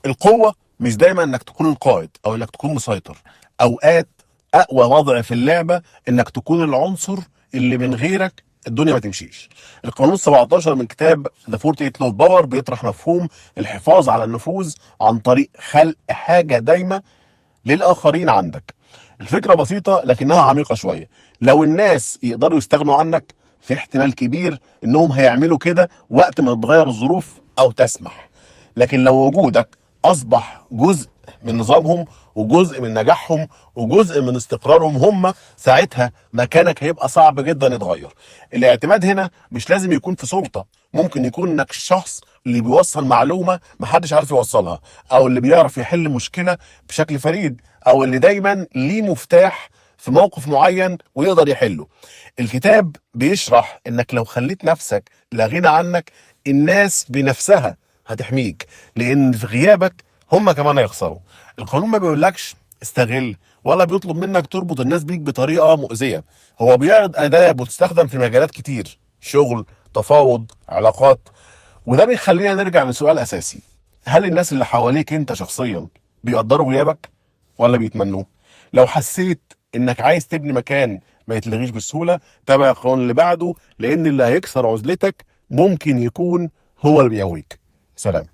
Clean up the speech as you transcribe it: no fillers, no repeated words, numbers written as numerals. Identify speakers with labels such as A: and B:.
A: القوة مش دايما انك تكون القائد او انك تكون مسيطر. اوقات اقوى وضع في اللعبة انك تكون العنصر اللي من غيرك الدنيا ما تمشيش. القانون 17 من كتاب ذا 48 لو باور بيطرح مفهوم الحفاظ على النفوذ عن طريق خلق حاجة دايمة للآخرين عندك. الفكرة بسيطة لكنها عميقة شوية. لو الناس يقدروا يستغنوا عنك، في احتمال كبير انهم هيعملوا كده وقت ما تتغير الظروف او تسمح. لكن لو وجودك اصبح جزء من نظامهم وجزء من نجاحهم وجزء من استقرارهم هم، ساعتها مكانك هيبقى صعب جدا يتغير. الاعتماد هنا مش لازم يكون في سلطة، ممكن يكون انك الشخص اللي بيوصل معلومة محدش عارف يوصلها، او اللي بيعرف يحل مشكلة بشكل فريد، او اللي دايما ليه مفتاح في موقف معين ويقدر يحله. الكتاب بيشرح انك لو خليت نفسك لا غنى عنك، الناس بنفسها هتحميك، لان في غيابك هم كمان هيخسروا. القانون ما بيقولكش استغل، ولا بيطلب منك تربط الناس بيك بطريقة مؤذية. هو بيعرض أداة بتستخدم في مجالات كتير: شغل، تفاوض، علاقات. وده بيخلينا نرجع لسؤال أساسي: هل الناس اللي حواليك انت شخصيا بيقدروا غيابك ولا بيتمنوه؟ لو حسيت انك عايز تبني مكان ما يتلغيش بسهولة، تابع القانون اللي بعده، لان اللي هيكسر عزلتك ممكن يكون هو اللي بيقويك. سلام.